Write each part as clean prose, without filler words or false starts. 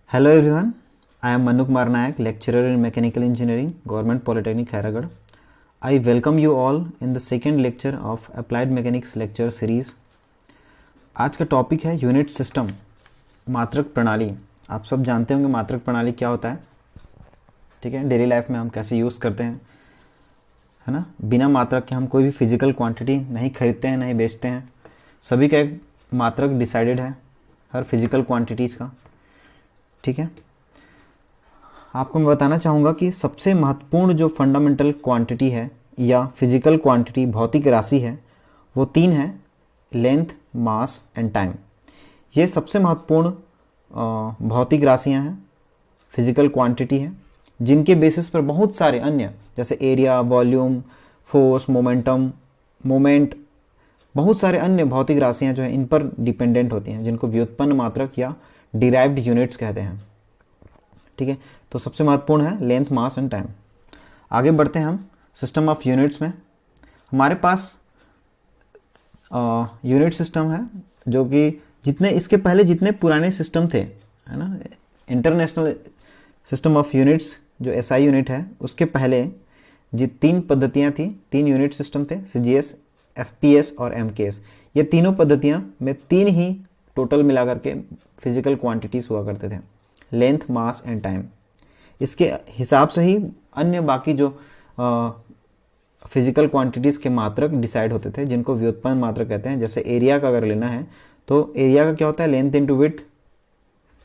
Hello everyone, I am Manu Kumar Nayak, lecturer in Mechanical Engineering, Government Polytechnic, Khairagad. I welcome you all in the second lecture of Applied Mechanics lecture series. आज का topic है unit system, मात्रक प्रणाली। आप सब जानते होंगे मात्रक प्रणाली क्या होता है, ठीक है। डेली लाइफ में हम कैसे यूज़ करते हैं, है ना। बिना मात्रक के हम कोई भी फिजिकल क्वांटिटी नहीं खरीदते हैं, नहीं बेचते हैं। सभी का एक मात्रक डिसाइडेड है हर फिजिकल क्वांटिटीज़ का, ठीक है। आपको मैं बताना चाहूँगा कि सबसे महत्वपूर्ण जो फंडामेंटल क्वांटिटी है या फिजिकल क्वांटिटी भौतिक राशि है वो तीन है, लेंथ, मास एंड टाइम। ये सबसे महत्वपूर्ण भौतिक राशियाँ हैं, फिजिकल क्वांटिटी है, जिनके बेसिस पर बहुत सारे अन्य जैसे area, volume, force, momentum, moment, बहुत सारे अन्य भौतिक राशियाँ जो है इन पर डिपेंडेंट होती हैं, जिनको व्युत्पन्न मात्रक या डिराइव्ड यूनिट्स कहते हैं, ठीक है। तो सबसे महत्वपूर्ण है लेंथ, मास एंड टाइम। आगे बढ़ते हैं हम सिस्टम ऑफ यूनिट्स में। हमारे पास यूनिट सिस्टम है जो कि जितने इसके पहले जितने पुराने सिस्टम थे, है ना, इंटरनेशनल सिस्टम ऑफ यूनिट्स जो एसआई यूनिट है, उसके पहले तीन पद्धतियाँ थी, तीन यूनिट सिस्टम थे, सीजीएस, एफपीएस और एमकेएस। ये तीनों पद्धतियाँ में तीन ही टोटल मिला करके फिजिकल क्वांटिटीज हुआ करते थे, लेंथ, मास एंड टाइम। इसके हिसाब से ही अन्य बाकी जो फिजिकल क्वांटिटीज के मात्रक डिसाइड होते थे, जिनको व्युत्पन्न मात्रक कहते हैं। जैसे एरिया का अगर लेना है तो एरिया का क्या होता है, लेंथ इंटू विड्थ,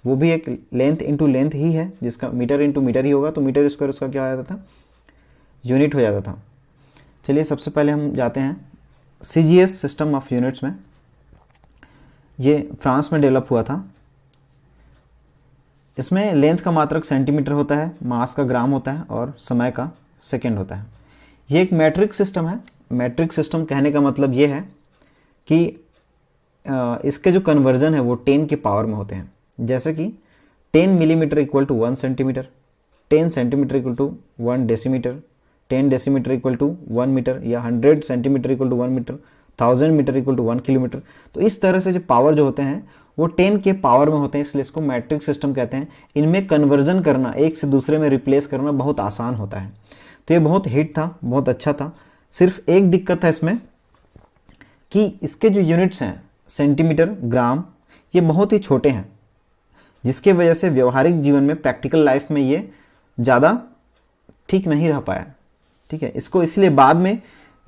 वो भी एक लेंथ इंटू लेंथ ही है, जिसका मीटर इंटू मीटर ही होगा, तो मीटर स्क्वायर उसका क्या हो जाता था, यूनिट हो जाता था। चलिए सबसे पहले हम जाते हैं सीजीएस सिस्टम ऑफ यूनिट्स में। ये फ्रांस में डेवलप हुआ था। इसमें लेंथ का मात्रक सेंटीमीटर होता है, मास का ग्राम होता है और समय का सेकंड होता है। ये एक मैट्रिक सिस्टम है। मैट्रिक सिस्टम कहने का मतलब ये है कि इसके जो कन्वर्जन है वो 10 के पावर में होते हैं। जैसे कि 10 millimetre equal to 1 centimetre, 10 centimetre equal to 1 decimetre, 10 decimetre equal to 1 metre, या 100 centimetre equal to 1 metre, 1000 metre equal to 1 kilometre. तो इस तरह से जो पावर जो होते हैं वो 10 के पावर में होते हैं, इसलिए इसको मैट्रिक सिस्टम कहते हैं। इनमें कन्वर्जन करना, एक से दूसरे में रिप्लेस करना बहुत आसान होता है। तो ये बहुत हिट था, बहुत अच्छा था। सिर्फ एक दिक्कत है इसमें कि इसके जो यूनिट्स हैं, सेंटीमीटर, ग्राम, ये बहुत ही छोटे हैं, जिसके वजह से व्यवहारिक जीवन में, प्रैक्टिकल लाइफ में ये ज़्यादा ठीक नहीं रह पाया, ठीक है। इसको इसलिए बाद में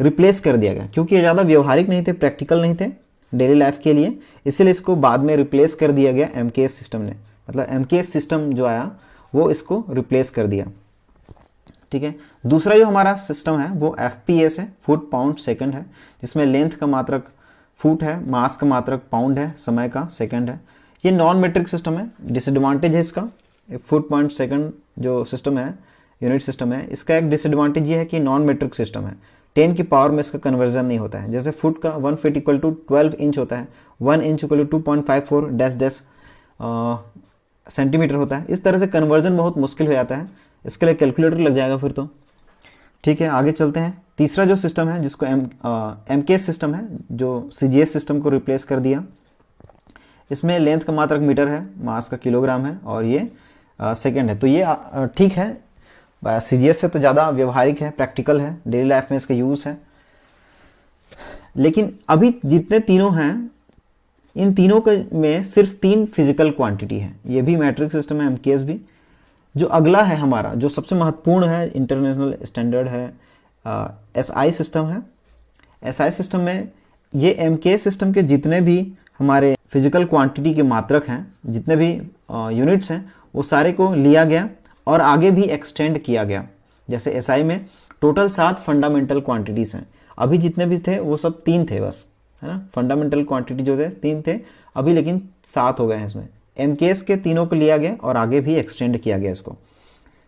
रिप्लेस कर दिया गया, क्योंकि ये ज़्यादा व्यवहारिक नहीं थे, प्रैक्टिकल नहीं थे डेली लाइफ के लिए, इसलिए इसको बाद में रिप्लेस कर दिया गया एमकेएस सिस्टम ने। मतलब एमकेएस सिस्टम जो आया वो इसको रिप्लेस कर दिया, ठीक है। दूसरा जो हमारा सिस्टम है वो एफपीएस है, फुट पाउंड सेकंड है, जिसमें लेंथ का मात्रक फुट है, मास का मात्रक पाउंड है, समय का सेकंड है। ये नॉन मेट्रिक सिस्टम है। डिसएडवांटेज है इसका, फुट पाउंड सेकंड जो सिस्टम है, यूनिट सिस्टम है, इसका एक डिसएडवांटेज ये है कि नॉन मेट्रिक सिस्टम है। 10 की पावर में इसका कन्वर्जन नहीं होता है। जैसे फुट का 1 फीट इक्वल टू 12 इंच होता है, 1 inch equal to 2.54 dash dash centimetre होता है। इस तरह से कन्वर्जन बहुत मुश्किल हो जाता है, इसके लिए कैलकुलेटर लग जाएगा फिर तो, ठीक है। आगे चलते हैं। तीसरा जो सिस्टम है जिसको एमकेएस सिस्टम है, जो सीजीएस सिस्टम को रिप्लेस कर दिया। इसमें लेंथ का मात्रक मीटर है, मास का किलोग्राम है और ये सेकेंड है। तो ये ठीक है, सीजीएस से तो ज़्यादा व्यवहारिक है, प्रैक्टिकल है, डेली लाइफ में इसका यूज़ है। लेकिन अभी जितने तीनों हैं, इन तीनों के में सिर्फ 3 फिजिकल क्वांटिटी है। ये भी मैट्रिक सिस्टम है, एमकेएस भी। जो अगला है हमारा, जो सबसे महत्वपूर्ण है, इंटरनेशनल स्टैंडर्ड है, एसआई सिस्टम है। एसआई सिस्टम में ये एमकेएस सिस्टम के जितने भी हमारे फिजिकल क्वांटिटी के मात्रक हैं, जितने भी यूनिट्स हैं, वो सारे को लिया गया और आगे भी एक्सटेंड किया गया। जैसे एसआई में टोटल 7 फंडामेंटल क्वांटिटीज हैं। अभी जितने भी थे वो सब 3 थे बस, है ना। फंडामेंटल क्वांटिटी जो थे 3 थे, अभी लेकिन 7 हो गए हैं इसमें। एमकेएस के तीनों को लिया गया और आगे भी एक्सटेंड किया गया इसको।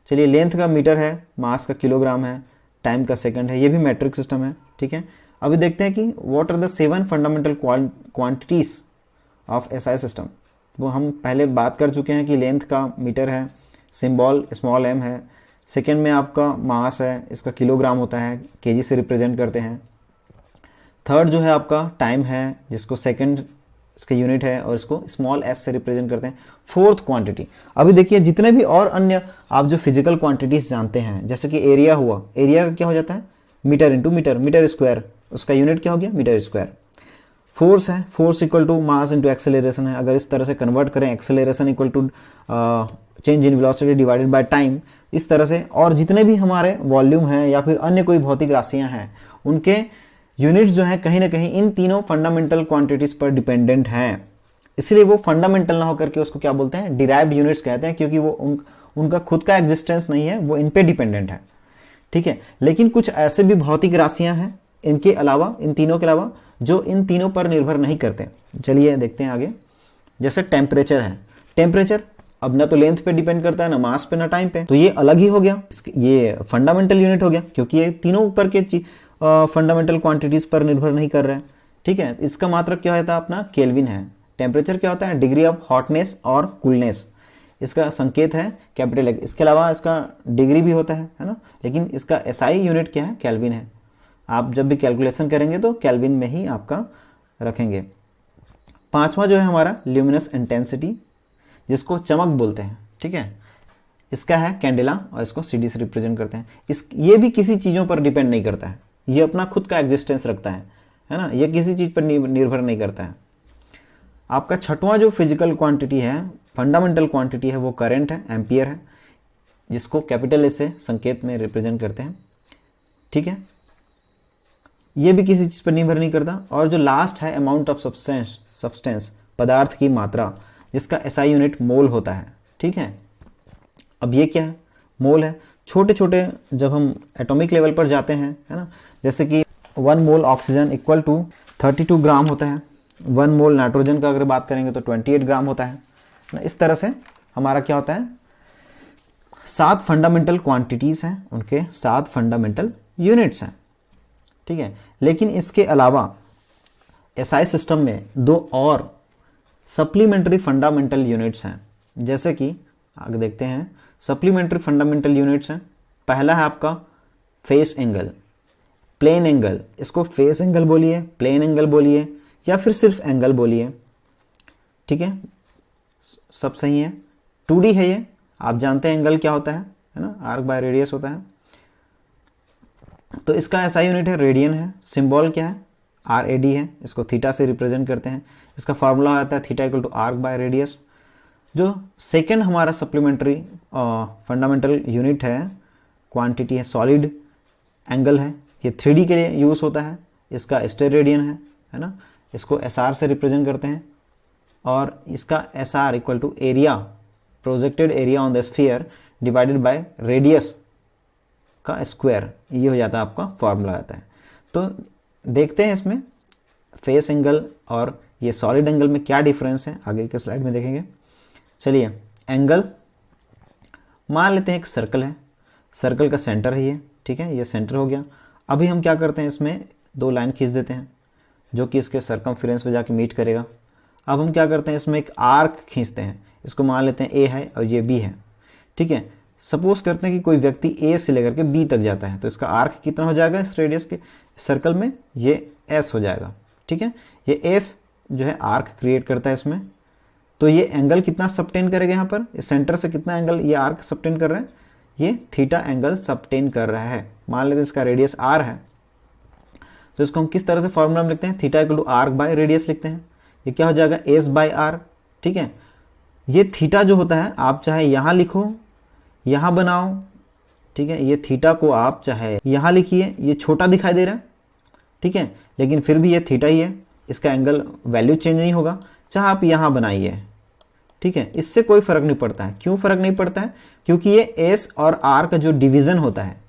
चलिए, लेंथ का मीटर है, मास का किलोग्राम है, टाइम का सेकंड है, ये भी मैट्रिक सिस्टम है, ठीक है। अभी देखते हैं कि what are the 7 fundamental quantities of SI system. वो हम पहले बात कर चुके हैं कि लेंथ का मीटर है, सिंबल स्मॉल m है, सेकेंड में आपका मास है, इसका किलोग्राम होता है, केजी से रिप्रेजेंट करते हैं। थर्ड जो है आपका टाइम है, जिसको सेकंड इसका यूनिट है और इसको स्मॉल s से रिप्रेजेंट करते हैं। फोर्थ क्वांटिटी, अभी देखिए जितने भी और अन्य आप जो फिजिकल क्वांटिटीज जानते हैं, जैसे कि एरिया हुआ, एरिया का क्या हो जाता है metre into metre, metre square, उसका यूनिट क्या हो गया मीटर स्क्वायर। फोर्स है, force equal to mass into acceleration है, अगर इस तरह से कन्वर्ट करें acceleration equal to change in velocity divided by time, इस तरह से। और जितने भी हमारे वॉल्यूम हैं या फिर अन्य कोई भौतिक राशियां हैं, उनके यूनिट्स जो हैं कहीं ना कहीं इन तीनों फंडामेंटल क्वांटिटीज पर डिपेंडेंट हैं, इसलिए वो फंडामेंटल ना होकर के उसको क्या बोलते हैं डिराइव्ड यूनिट्स कहते हैं, क्योंकि वो उनका खुद का एग्जिस्टेंस नहीं है, वो इन पे डिपेंडेंट है, ठीक है। लेकिन कुछ ऐसे भी भौतिक राशियां हैं इनके अलावा, इन तीनों के अलावा, जो इन तीनों पर निर्भर नहीं करते। चलिए देखते हैं आगे। जैसे टेम्परेचर है, टेम्परेचर अब ना तो लेंथ पे डिपेंड करता है, ना मास पे, ना टाइम पे, तो ये अलग ही हो गया, ये फंडामेंटल यूनिट हो गया, क्योंकि ये तीनों ऊपर के फंडामेंटल क्वांटिटीज पर निर्भर नहीं कर रहा है, ठीक है। इसका मात्रक क्या होता है अपना केल्विन है। टेम्परेचर क्या होता है डिग्री ऑफ हॉटनेस और कूलनेस, इसका संकेत है कैपिटल एक्स। इसके अलावा इसका डिग्री भी होता है ना, लेकिन इसका एसआई यूनिट क्या है केल्विन है। आप जब भी कैलकुलेशन करेंगे तो केल्विन में ही आपका रखेंगे। पांचवा जो है हमारा ल्यूमिनस इंटेंसिटी, जिसको चमक बोलते हैं, ठीक है। इसका है कैंडेला और इसको सीडी से रिप्रेजेंट करते हैं। ये भी किसी चीज़ों पर डिपेंड नहीं करता है, ये अपना खुद का एग्जिस्टेंस रखता है ना, ये किसी चीज़ पर निर्भर नहीं करता है। आपका छठवां जो फिजिकल क्वांटिटी है, फंडामेंटल क्वांटिटी है, वो करंट है, एम्पियर है, जिसको कैपिटल ए से संकेत में रिप्रेजेंट करते हैं, ठीक है। ये भी किसी चीज़ पर निर्भर नहीं करता। और जो लास्ट है अमाउंट ऑफ सब्सटेंस, पदार्थ की मात्रा, जिसका एसआई यूनिट मोल होता है, ठीक है। अब ये क्या है मोल है। छोटे छोटे जब हम एटॉमिक लेवल पर जाते हैं, है ना, जैसे कि 1 मोल ऑक्सीजन इक्वल टू 32 ग्राम होता है, 1 मोल नाइट्रोजन का अगर बात करेंगे तो 28 ग्राम होता है ना। इस तरह से हमारा क्या होता है 7 फंडामेंटल क्वांटिटीज हैं, उनके 7 फंडामेंटल यूनिट्स हैं, ठीक है। लेकिन इसके अलावा एसआई सिस्टम में 2 और सप्लीमेंट्री फंडामेंटल यूनिट्स हैं, जैसे कि आगे देखते हैं। सप्लीमेंट्री फंडामेंटल यूनिट्स हैं, पहला है आपका फेस एंगल, प्लेन एंगल, इसको फेस एंगल बोलिए, प्लेन एंगल बोलिए, या फिर सिर्फ एंगल बोलिए, ठीक है, सब सही है। 2D है ये, आप जानते हैं एंगल क्या होता है ना, आर्क बाय रेडियस होता है। तो इसका ऐसा यूनिट है रेडियन है, सिंबल क्या है RAD है, इसको थीटा से रिप्रेजेंट करते हैं। इसका फार्मूला आता है theta equal to arc by radius. जो सेकंड हमारा सप्लीमेंट्री फंडामेंटल यूनिट है, क्वांटिटी है, सॉलिड एंगल है, ये 3D के लिए यूज होता है, इसका स्टेरेडियन है ना, इसको SR से रिप्रेजेंट करते हैं। और इसका SR equal to area, projected area on the sphere divided by radius का स्क्वायर, ये हो जाता है आपका फॉर्मूला आता है। तो देखते हैं इसमें फेस एंगल और ये सॉलिड एंगल में क्या डिफरेंस है, आगे के स्लाइड में देखेंगे। चलिए एंगल मान लेते हैं एक सर्कल है, सर्कल का सेंटर है ये, ठीक है, ये सेंटर हो गया। अभी हम क्या करते हैं इसमें 2 लाइन खींच देते हैं जो कि इसके सरकमफ्रेंस पे जाके मीट करेगा। अब हम क्या करते हैं इसमें एक आर्क खींचते हैं, इसको मान लेते हैं A है और ये B है, ठीक है। सपोज करते हैं कि कोई व्यक्ति A से लेकर के B तक जाता है, तो इसका आर्क कितना हो जाएगा इस रेडियस के सर्कल में, ये S हो जाएगा, ठीक है। ये S जो है आर्क क्रिएट करता है इसमें, तो ये एंगल कितना सबटेन करेगा यहाँ पर, इस सेंटर से कितना एंगल ये आर्क सबटेन कर रहा है, ये थीटा एंगल सबटेन कर रहा है। मान लेते हैं इसका रेडियस R है, तो इसको हम किस तरह से फॉर्मूला में लिखते हैं, theta equal to arc by radius लिखते हैं। ये क्या हो जाएगा S बाय R, ठीक है। ये थीटा जो होता है आप चाहे यहाँ लिखो, यहाँ बनाओ, ठीक है, ये थीटा को आप चाहे यहाँ लिखिए, ये छोटा दिखाई दे रहा है, ठीक है, लेकिन फिर भी ये थीटा ही है, इसका एंगल वैल्यू चेंज नहीं होगा, चाहे आप यहाँ बनाइए, ठीक है, इससे कोई फर्क नहीं पड़ता है। क्यों फर्क नहीं पड़ता है, क्योंकि ये S और R का जो डिवीजन होता है,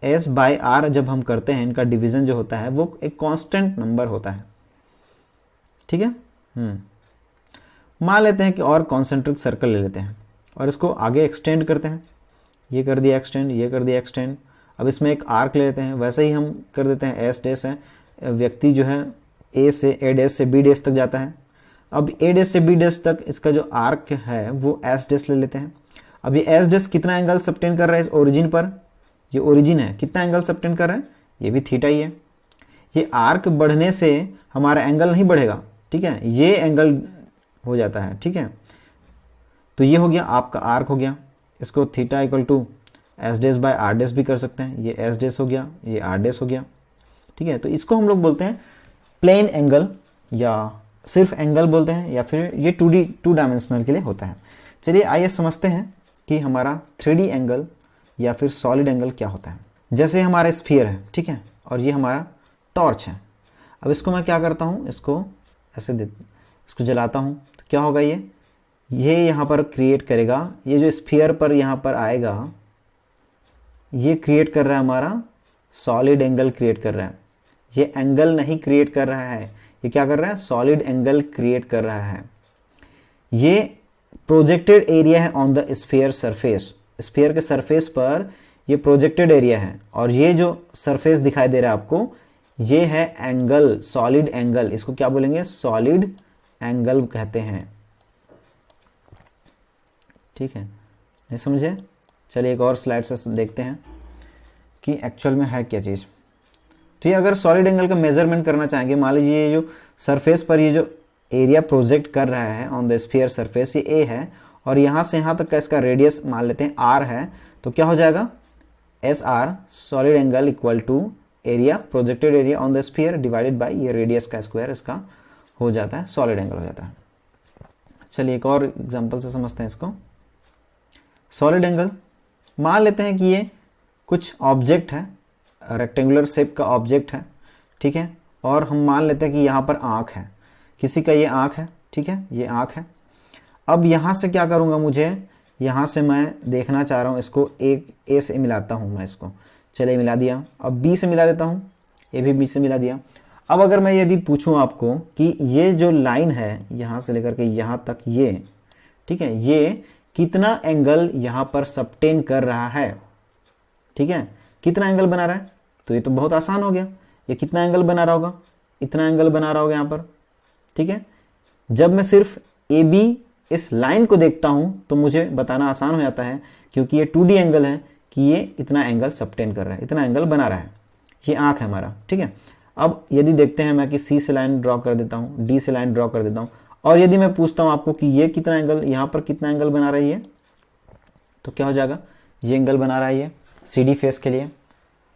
S बाय R जब हम करते हैं, इनका डिवीजन जो होता है वो एक कांस्टेंट नंबर होता है, ठीक है। मान लेते हैं कि और कॉन्सेंट्रिक सर्कल ले लेते हैं और इसको आगे एक्सटेंड करते हैं, ये कर दिया एक्सटेंड, ये कर दिया एक्सटेंड। अब इसमें एक आर्क ले लेते हैं, वैसे ही हम कर देते हैं S डैश है, व्यक्ति जो है A डैश से B डैश तक जाता है। अब A डैश से B डैश तक इसका जो आर्क है वो S डैश ले लेते हैं। अब ये S डैश कितना एंगल सबटेन कर रहा है इस ओरिजिन पर, ये ओरिजिन है, कितना एंगल सबटेन कर रहा है, ये भी थीटा ही है। ये आर्क बढ़ने से हमारा एंगल नहीं बढ़ेगा, ठीक है, ये एंगल हो जाता है। ठीक है, तो ये हो गया आपका आर्क हो गया। इसको theta equal to S dash by R dash भी कर सकते हैं, ये एस डेस हो गया, ये आर डेस हो गया। ठीक है, तो इसको हम लोग बोलते हैं प्लेन एंगल, या सिर्फ एंगल बोलते हैं, या फिर ये 2D 2 डायमेंशनल के लिए होता है। चलिए आइए समझते हैं कि हमारा 3D एंगल या फिर सॉलिड एंगल क्या होता है। जैसे हमारा स्फीयर है, ठीक है, और ये हमारा टॉर्च है। अब इसको मैं क्या करता हूँ, इसको ऐसे इसको जलाता हूँ तो क्या होगा, ये यहाँ पर क्रिएट करेगा, ये जो स्फीयर पर यहाँ पर आएगा, ये क्रिएट कर रहा है हमारा सॉलिड एंगल क्रिएट कर रहा है। ये एंगल नहीं क्रिएट कर रहा है, ये क्या कर रहा है, सॉलिड एंगल क्रिएट कर रहा है। ये प्रोजेक्टेड एरिया है on the sphere surface, sphere के सरफेस पर ये प्रोजेक्टेड एरिया है, और ये जो सरफेस दिखाई दे रहा है आपको, ये है एंगल, सॉलिड एंगल। इसको क्या बोलेंगे, सॉलिड एंगल कहते हैं। ठीक है, नहीं समझे? चलिए एक और स्लाइड से देखते हैं कि एक्चुअल में है क्या चीज़। तो ये अगर सॉलिड एंगल का मेजरमेंट करना चाहेंगे, मान लीजिए ये जो सरफेस पर ये जो एरिया प्रोजेक्ट कर रहा है ऑन द स्फीयर सरफेस, ये ए है, और यहाँ से यहाँ तक का इसका रेडियस मान लेते हैं आर है, तो क्या हो जाएगा, S R solid angle equal to area, projected area on the sphere divided by ये रेडियस का स्क्वायर, इसका हो जाता है सॉलिड एंगल हो जाता है। चलिए एक और एग्जाम्पल से समझते हैं इसको। सॉलिड एंगल, मान लेते हैं कि ये कुछ ऑब्जेक्ट है, रेक्टेंगुलर शेप का ऑब्जेक्ट है। ठीक है, और हम मान लेते हैं कि यहाँ पर आँख है, किसी का ये आँख है। ठीक है, ये आँख है। अब यहाँ से क्या करूँगा, मुझे यहाँ से मैं देखना चाह रहा हूँ इसको, एक ए से मिलाता हूँ मैं इसको, चलिए मिला दिया। अब बी से मिला देता हूँ, ए भी बी से मिला दिया। अब अगर मैं यदि पूछूँ आपको कि ये जो लाइन है यहाँ से लेकर के यहाँ तक ये, ठीक है, ये कितना एंगल यहाँ पर सबटेन कर रहा है, ठीक है, कितना एंगल बना रहा है, तो ये तो बहुत आसान हो गया। ये कितना एंगल बना रहा होगा, इतना एंगल बना रहा होगा यहाँ पर। ठीक है, जब मैं सिर्फ ए बी इस लाइन को देखता हूँ तो मुझे बताना आसान हो जाता है, क्योंकि ये 2D एंगल है, कि ये इतना एंगल सबटेन कर रहा है, इतना एंगल बना रहा है। ये आँख है हमारा। ठीक है, अब यदि देखते हैं मैं कि सी से लाइन ड्रॉ कर देता हूँ, डी से लाइन ड्रॉ कर देता हूँ, और यदि मैं पूछता हूँ आपको कि ये कितना एंगल, यहाँ पर कितना एंगल बना रही है, तो क्या हो जाएगा, ये एंगल बना रहा है ये CD फेस के लिए।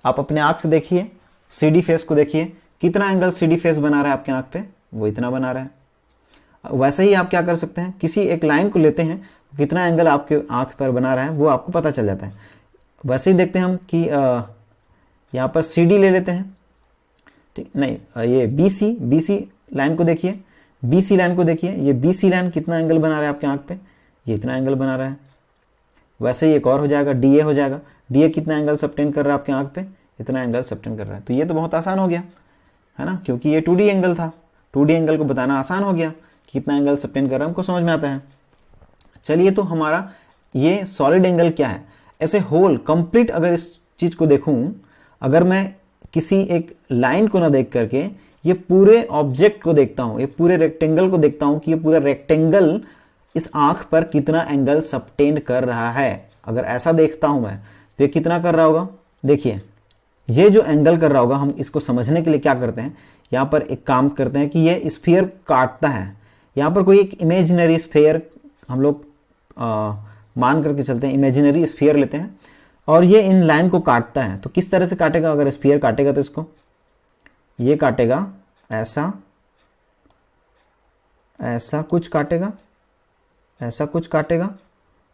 आप अपने आँख से देखिए, CD फेस को देखिए, कितना एंगल CD फेस बना रहा है आपके आँख पे, वो इतना बना रहा है। वैसे ही आप क्या कर सकते हैं, किसी एक लाइन को लेते हैं, कितना एंगल आपके आँख पर बना रहा है वो आपको पता चल जाता है। वैसे ही देखते हैं हम कि यहाँ पर CD ले लेते हैं, ठीक नहीं, ये BC लाइन को देखिए, BC लाइन को देखिए, ये BC लाइन कितना एंगल बना रहा है आपके आँख पे, ये इतना एंगल बना रहा है। वैसे ही एक और हो जाएगा, DA हो जाएगा, DA कितना एंगल सबटेन कर रहा है आपके आँख पे, इतना एंगल सबटेन कर रहा है। तो ये तो बहुत आसान हो गया है ना, क्योंकि ये 2D एंगल था, 2D एंगल को बताना आसान हो गया कि कितना एंगल सबटेन कर रहा है, हमको समझ में आता है। चलिए, तो हमारा ये सॉलिड एंगल क्या है, ऐसे होल कंप्लीट अगर इस चीज़ को देखूँ, अगर मैं किसी एक लाइन को ना देख करके ये पूरे ऑब्जेक्ट को देखता हूँ, ये पूरे रेक्टेंगल को देखता हूँ कि ये पूरा रेक्टेंगल इस आँख पर कितना एंगल सबटेन कर रहा है, अगर ऐसा देखता हूँ मैं, तो ये कितना कर रहा होगा। देखिए, ये जो एंगल कर रहा होगा, हम इसको समझने के लिए क्या करते हैं, यहाँ पर एक काम करते हैं कि ये स्फीयर काटता है। यहाँ पर कोई एक इमेजिनरी स्फीयर हम लोग मान करके चलते हैं, इमेजिनरी स्फीयर लेते हैं, और ये इन लाइन को काटता है। तो किस तरह से काटेगा, अगर स्फीयर काटेगा तो इसको ये काटेगा, ऐसा ऐसा कुछ काटेगा, ऐसा कुछ काटेगा,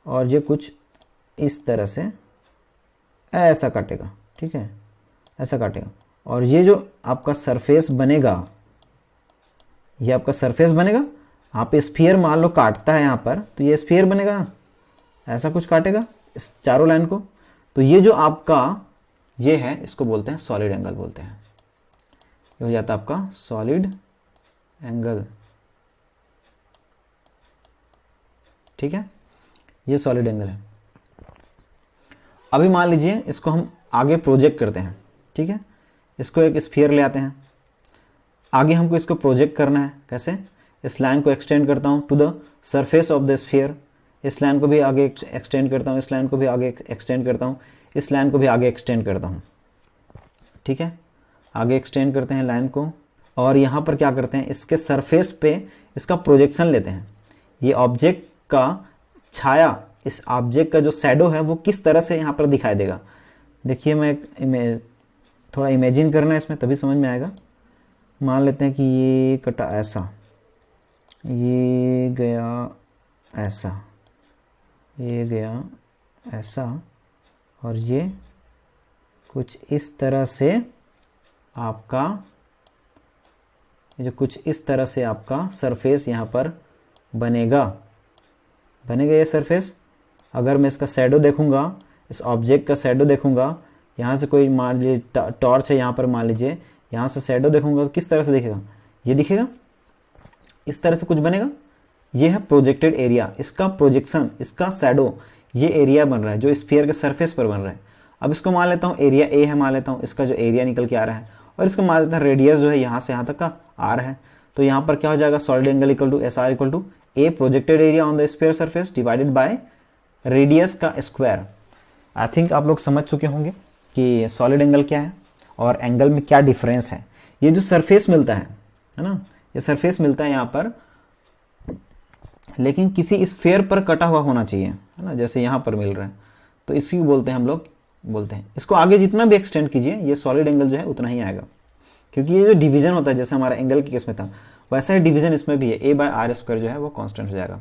और ये कुछ इस तरह से ऐसा काटेगा। ठीक है, ऐसा काटेगा, और ये जो आपका सरफेस बनेगा, ये आपका सरफेस बनेगा। आप स्फीयर मान लो काटता है यहाँ पर, तो ये स्फीयर बनेगा, ऐसा कुछ काटेगा इस चारों लाइन को। तो ये जो आपका ये है, इसको बोलते हैं सॉलिड एंगल बोलते हैं। ये हो जाता है आपका सॉलिड एंगल। ठीक है, ये सॉलिड एंगल है। अभी मान लीजिए इसको हम आगे प्रोजेक्ट करते हैं। ठीक है, इसको एक स्फीयर ले आते हैं, आगे हमको इसको प्रोजेक्ट करना है। कैसे, इस लाइन को एक्सटेंड करता हूँ to the surface of the sphere, इस लाइन को भी आगे एक्सटेंड करता हूँ, इस लाइन को भी आगे एक्सटेंड करता हूँ, इस लाइन को भी आगे एक्सटेंड करता हूँ। ठीक है, आगे एक्सटेंड करते हैं लाइन को, और यहाँ पर क्या करते हैं, इसके सरफेस पे इसका प्रोजेक्शन लेते हैं। ये ऑब्जेक्ट का छाया, इस ऑब्जेक्ट का जो शैडो है वो किस तरह से यहाँ पर दिखाई देगा। देखिए मैं थोड़ा इमेजिन करना है इसमें, तभी समझ में आएगा। मान लेते हैं कि ये कटा ऐसा, ये गया ऐसा, ये गया ऐसा, और ये कुछ इस तरह से आपका, जो कुछ इस तरह से आपका सरफेस यहाँ पर बनेगा ये सरफेस। अगर मैं इसका शैडो देखूंगा, इस ऑब्जेक्ट का शैडो देखूंगा, यहाँ से कोई मान लीजिए टॉर्च है यहाँ पर, मान लीजिए यहाँ से शैडो देखूंगा तो किस तरह से दिखेगा, ये दिखेगा, इस तरह से कुछ बनेगा। ये है प्रोजेक्टेड एरिया, इसका प्रोजेक्शन, इसका शैडो, ये एरिया बन रहा है जो स्फीयर के सरफेस पर बन रहा है। अब इसको मान लेता हूँ एरिया ए है, मान लेता हूँ इसका जो एरिया निकल के आ रहा है, और इसको मान लेता हूँ रेडियस जो है यहाँ से यहाँ तक का आर है। तो यहाँ पर क्या हो जाएगा, solid angle equal to S R equal to a projected area on the sphere surface divided by radius का स्क्वायर। आई थिंक आप लोग समझ चुके होंगे कि सॉलिड एंगल क्या है और एंगल में क्या डिफरेंस है। ये जो सरफेस मिलता है ना, ये सरफेस मिलता है यहाँ पर, लेकिन किसी स्फीयर पर कटा हुआ होना चाहिए, है ना, जैसे यहाँ पर मिल रहा है, तो इसी को बोलते हैं हम लोग, बोलते हैं इसको आगे जितना भी एक्सटेंड कीजिए ये सॉलिड एंगल जो है उतना ही आएगा, क्योंकि ये जो डिवीजन होता है जैसे हमारा एंगल के केस में था वैसा ही डिवीजन इसमें भी है, ए बाय आर स्क्वायर जो है वो कांस्टेंट हो जाएगा।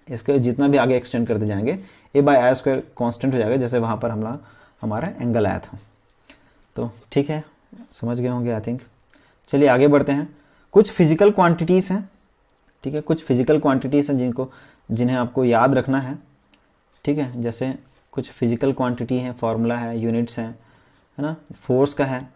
इसके जितना भी आगे एक्सटेंड करते जाएंगे ए बाय आर स्क्वायर कांस्टेंट हो जाएगा, जैसे वहाँ पर हमारा एंगल आया था। तो ठीक है, समझ गए होंगे आई थिंक। चलिए आगे बढ़ते हैं। कुछ फिजिकल क्वांटिटीज़ हैं, ठीक है, कुछ फिजिकल क्वांटिटीज़ हैं जिन्हें आपको याद रखना है, ठीक है। जैसे कुछ फिजिकल क्वांटिटी है, फॉर्मूला है, यूनिट्स हैं, है ना। फोर्स का है,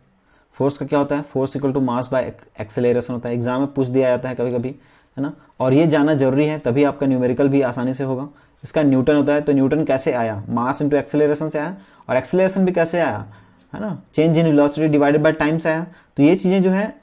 फोर्स का क्या होता है, force equal to mass by acceleration होता है, एग्जाम में पूछ दिया जाता है कभी कभी, है ना, और ये जानना जरूरी है, तभी आपका न्यूमेरिकल भी आसानी से होगा। इसका न्यूटन होता है, तो न्यूटन कैसे आया, मास इंटू एक्सेलरेशन से आया, और एक्सेलरेशन भी कैसे आया, है ना, change in velocity divided by time से आया। तो ये चीज़ें जो है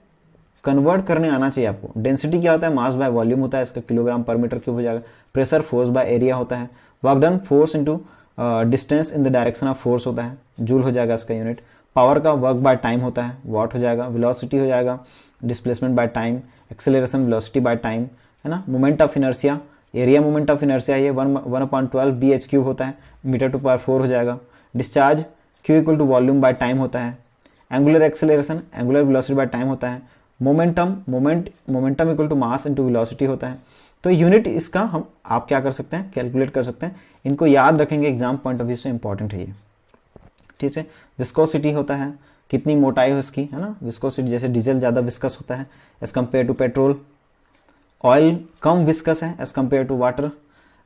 कन्वर्ट करने आना चाहिए आपको। डेंसिटी क्या होता है, मास बाय वॉल्यूम होता है, इसका किलोग्राम पर मीटर क्यूब हो जाएगा। प्रेशर फोर्स बाय एरिया होता है। Work done force into distance in the direction of force होता है, जूल हो जाएगा इसका यूनिट। पावर का वर्क बाय टाइम होता है, वॉट हो जाएगा। वेलोसिटी हो जाएगा displacement by time, acceleration velocity by time, है ना। Moment of inertia, area moment of inertia ये 1/12 BH³ होता है, मीटर टू पावर 4 हो जाएगा। Discharge Q equal to volume by time होता है। Angular acceleration angular velocity by time होता है। Momentum equal to mass into velocity होता है। तो यूनिट इसका आप क्या कर सकते हैं, कैलकुलेट कर सकते हैं। इनको याद रखेंगे, एग्जाम पॉइंट ऑफ व्यू से इंपॉर्टेंट है ये, ठीक है। विस्कोसिटी होता है, कितनी मोटाई हो इसकी, है ना। विस्कोसिटी जैसे डीजल ज़्यादा विस्कस होता है as compare to petrol, oil कम विस्कस है एज कम्पेयर टू वाटर, है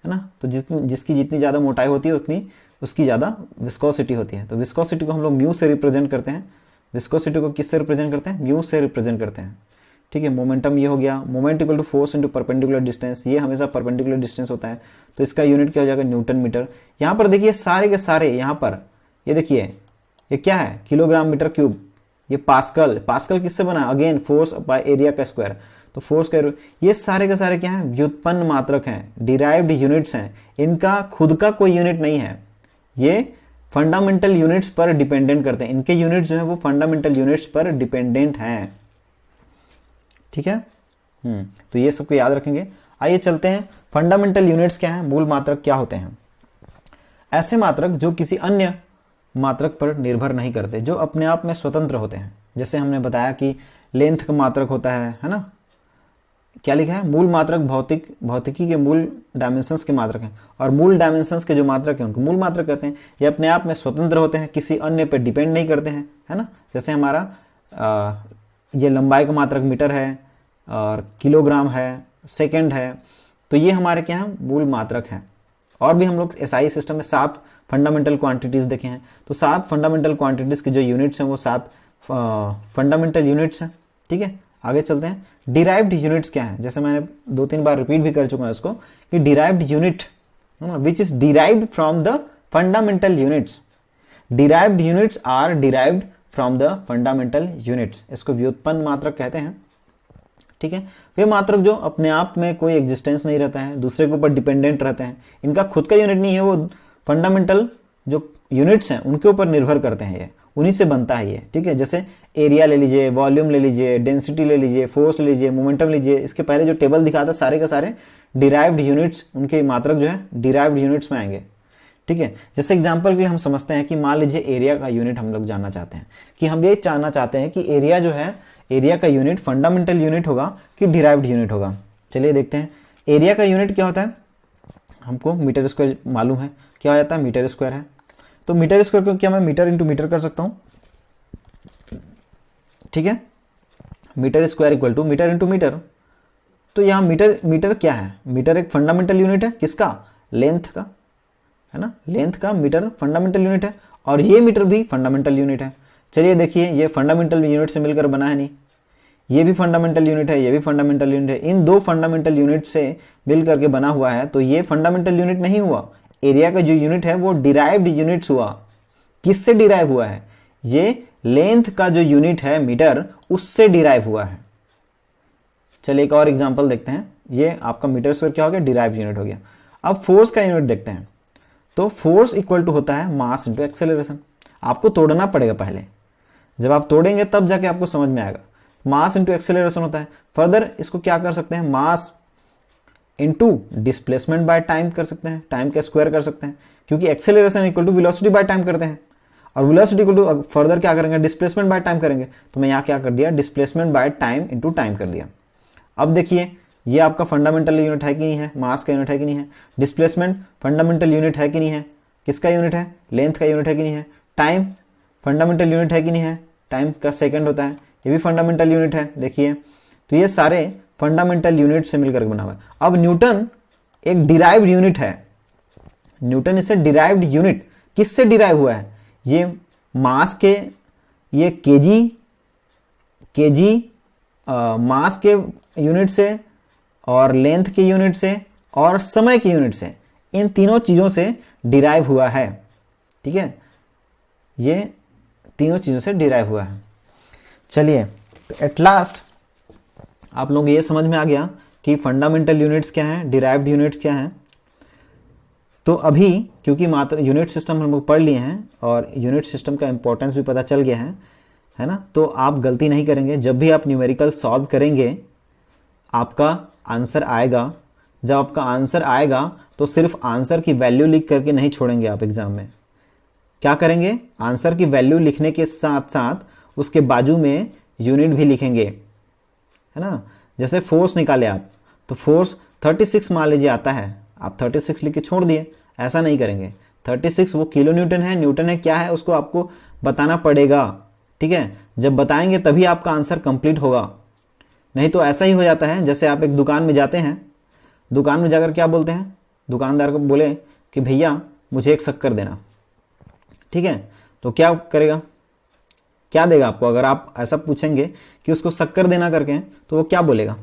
ना। तो जिसकी जितनी ज़्यादा मोटाई होती है उतनी उसकी ज़्यादा विस्कोसिटी होती है। तो विस्कोसिटी को हम लोग म्यू से रिप्रेजेंट करते हैं। विस्कोसिटी को किससे रिप्रेजेंट करते हैं, म्यू से रिप्रेजेंट करते हैं, ठीक है। मोमेंटम ये हो गया, moment equal to force into perpendicular distance, ये हमेशा परपेंडिकुलर डिस्टेंस होता है, तो इसका यूनिट क्या हो जाएगा, न्यूटन मीटर। यहाँ पर देखिए सारे के सारे, यहाँ पर ये देखिए ये क्या है, किलोग्राम मीटर क्यूब। ये पास्कल, पास्कल किससे बना, अगेन फोर्स बाय एरिया का स्क्वायर, तो फोर्स का, ये सारे के सारे क्या है, व्युत्पन्न मात्रक हैं, डिराइव्ड यूनिट्स हैं। इनका खुद का कोई यूनिट नहीं है, ये फंडामेंटल यूनिट्स पर डिपेंडेंट करते हैं। इनके यूनिट्स जो है वो फंडामेंटल यूनिट्स पर डिपेंडेंट हैं, ठीक है। तो ये सबको याद रखेंगे। आइए चलते हैं, फंडामेंटल यूनिट्स क्या है, मूल मात्रक क्या होते हैं। ऐसे मात्रक जो किसी अन्य मात्रक पर निर्भर नहीं करते, जो अपने आप में स्वतंत्र होते हैं। जैसे हमने बताया कि लेंथ का मात्रक होता है ना, क्या लिखा है, मूल मात्रक भौतिकी के मूल डायमेंशंस के मात्रक हैं, और मूल डायमेंशंस के जो मात्रक हैं उनको मूल मात्रक कहते हैं। ये अपने आप में स्वतंत्र होते हैं, किसी अन्य पर डिपेंड नहीं करते हैं, है ना। जैसे हमारा ये लंबाई का मात्रक मीटर है, और किलोग्राम है, सेकंड है, तो ये हमारे क्या हैं, मूल मात्रक हैं। और भी हम लोग एसआई सिस्टम में 7 फंडामेंटल क्वांटिटीज देखे हैं, तो 7 फंडामेंटल क्वांटिटीज के जो यूनिट्स हैं वो 7 फंडामेंटल यूनिट्स हैं, ठीक है। आगे चलते हैं, डिराइव्ड यूनिट्स क्या है। जैसे मैंने 2-3 बार रिपीट भी कर चुका हूं इसको, कि derived unit which is derived from the fundamental units. Derived units are derived from the fundamental units, इसको व्युत्पन्न मात्रक कहते हैं, ठीक है। वे मात्रक जो अपने आप में कोई एग्जिस्टेंस नहीं रहता है, दूसरे के ऊपर डिपेंडेंट रहते हैं, इनका खुद का यूनिट नहीं है, वो फंडामेंटल जो यूनिट्स हैं उनके ऊपर निर्भर करते हैं, ये उन्हीं से बनता है ये, ठीक है। जैसे एरिया ले लीजिए, वॉल्यूम ले लीजिए, डेंसिटी ले लीजिए, फोर्स ले लीजिए, मोमेंटम लीजिए, इसके पहले जो टेबल दिखा था सारे के सारे डिराइव्ड यूनिट्स, उनके मात्रक जो है डिराइव्ड यूनिट्स में आएंगे, ठीक है। जैसे एग्जांपल के लिए हम समझते हैं कि मान लीजिए एरिया का यूनिट हम लोग जानना चाहते हैं, कि हम ये जानना चाहते हैं कि एरिया जो है, एरिया का यूनिट फंडामेंटल यूनिट होगा कि डिराइव्ड यूनिट होगा। चलिए देखते हैं एरिया का यूनिट क्या होता है। हमको मीटर स्क्वायर मालूम है, क्या हो जाता है, मीटर स्क्वायर है। तो मीटर स्क्वायर को क्या मैं मीटर इंटू मीटर कर सकता हूं, ठीक है। Metre square equal to metre into metre. तो यहां मीटर क्या है, मीटर एक फंडामेंटल यूनिट है, किसका, लेंथ का, है ना, लेंथ का मीटर फंडामेंटल यूनिट है, और ये मीटर भी फंडामेंटल यूनिट है। चलिए देखिए ये फंडामेंटल यूनिट से मिलकर बना है नहीं, ये भी फंडामेंटल यूनिट है, ये भी फंडामेंटल यूनिट है, इन दो फंडामेंटल यूनिट से मिल करके बना हुआ है, तो ये फंडामेंटल यूनिट नहीं हुआ। एरिया का जो यूनिट है वो डिराइव्ड यूनिट्स हुआ। किससे डिराइव हुआ है, ये लेंथ का जो यूनिट है मीटर, उससे डिराइव हुआ है। चलिए एक और एग्जांपल देखते हैं। ये आपका मीटर स्क्वायर क्या हो गया, डिराइव्ड यूनिट हो गया। अब फोर्स का यूनिट देखते हैं। तो फोर्स इक्वल टू होता है मास इंटू एक्सेलरेशन। आपको तोड़ना पड़ेगा पहले, जब आप तोड़ेंगे तब जाके आपको समझ में आएगा। मास इंटू एक्सेलरेशन होता है। फर्दर इसको क्या कर सकते हैं, mass into displacement by time कर सकते हैं, टाइम का स्क्वायर कर सकते हैं, क्योंकि acceleration equal to velocity by time करते हैं, और वेलोसिटी इक्वल टू फर्दर क्या करेंगे, डिस्प्लेसमेंट बाय टाइम करेंगे। तो मैं यहाँ क्या कर दिया, displacement by time into time कर दिया। अब देखिए ये आपका फंडामेंटल यूनिट है कि नहीं है, मास का यूनिट है कि नहीं है, डिस्प्लेसमेंट फंडामेंटल यूनिट है कि नहीं है, किसका यूनिट है, लेंथ का यूनिट है कि नहीं है, टाइम फंडामेंटल यूनिट है कि नहीं है, टाइम का सेकंड होता है, ये भी फंडामेंटल यूनिट है। देखिए तो ये सारे फंडामेंटल यूनिट से मिलकर बना हुआ है। अब न्यूटन एक डिराइव्ड यूनिट है, न्यूटन इससे डिराइव्ड यूनिट, किससे डिराइव हुआ है, ये मास के, ये केजी मास के यूनिट से, और लेंथ के यूनिट से, और समय के यूनिट से, इन तीनों चीजों से डिराइव हुआ है, ठीक है। ये तीनों चीजों से डिराइव हुआ है। चलिए तो एट लास्ट आप लोग ये समझ में आ गया कि फंडामेंटल यूनिट्स क्या हैं, डिराइव्ड यूनिट्स क्या हैं। तो अभी क्योंकि मात्र यूनिट सिस्टम हम लोग पढ़ लिए हैं और यूनिट सिस्टम का इंपॉर्टेंस भी पता चल गया है ना, तो आप गलती नहीं करेंगे। जब भी आप न्यूमेरिकल सॉल्व करेंगे आपका आंसर आएगा, जब आपका आंसर आएगा तो सिर्फ आंसर की वैल्यू लिख करके नहीं छोड़ेंगे आप एग्जाम में। क्या करेंगे, आंसर की वैल्यू लिखने के साथ साथ उसके बाजू में यूनिट भी लिखेंगे, है ना। जैसे फोर्स निकाले आप, तो फोर्स 36 मान लीजिए आता है, आप 36 लिख के छोड़ दिए, ऐसा नहीं करेंगे। 36 वो किलो न्यूटन है, न्यूटन है, क्या है उसको आपको बताना पड़ेगा, ठीक है। जब बताएंगे तभी आपका आंसर कंप्लीट होगा, नहीं तो ऐसा ही हो जाता है। जैसे आप एक दुकान में जाते हैं, दुकान में जाकर क्या बोलते हैं, दुकानदार को बोले कि भैया मुझे एक शक्कर देना, ठीक है। तो क्या करेगा, क्या देगा आपको, अगर आप ऐसा पूछेंगे कि उसको शक्कर देना करके, तो वो क्या बोलेगा,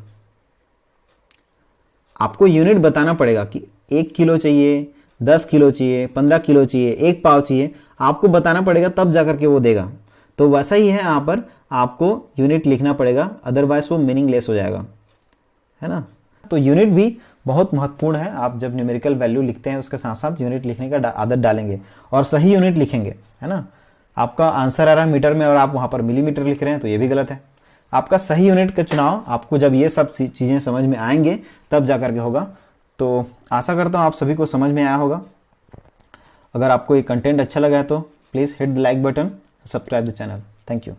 आपको यूनिट बताना पड़ेगा कि 1 किलो चाहिए, 10 किलो चाहिए, 15 किलो चाहिए, 1 पाव चाहिए, आपको बताना पड़ेगा तब जाकर के वो देगा। तो वैसा ही है, यहाँ पर आपको यूनिट लिखना पड़ेगा, अदरवाइज वो मीनिंगलेस हो जाएगा, है ना। तो यूनिट भी बहुत महत्वपूर्ण है। आप जब न्यूमेरिकल वैल्यू लिखते हैं उसके साथ साथ यूनिट लिखने का आदत डालेंगे और सही यूनिट लिखेंगे, है ना। आपका आंसर आ रहा है मीटर में और आप वहाँ पर मिलीमीटर लिख रहे हैं, तो ये भी गलत है। आपका सही यूनिट का चुनाव आपको जब ये सब चीज़ें समझ में आएंगे तब जा करके होगा। तो आशा करता हूँ आप सभी को समझ में आया होगा। अगर आपको ये कंटेंट अच्छा लगा है तो please hit the like button, subscribe the channel. Thank you.